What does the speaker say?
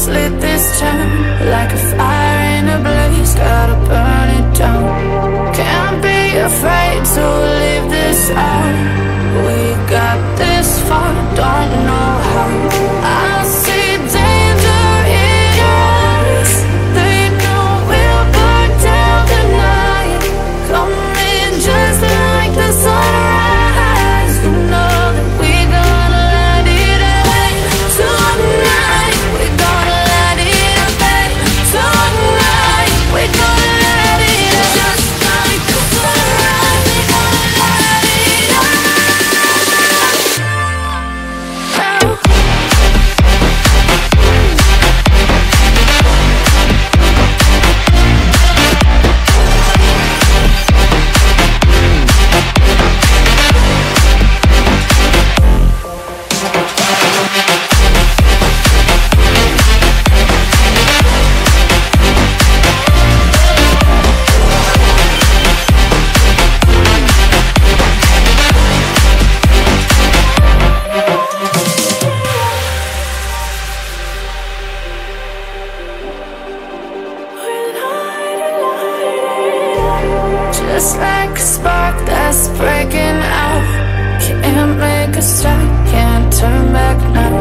Let's lit this town like a fire in a blaze. Gotta burn it down. Can't be afraid to leave this out. We got this far, don't know how. I see danger in your eyes. They know we'll burn down the night. Coming just like the sunrise. You know that we gonna let it rain tonight. We gonna let it rain tonight. We gonna let it just like the sunrise. We gonna let it rain. Just like a spark that's breaking out. Can't make a stop, can't turn back now.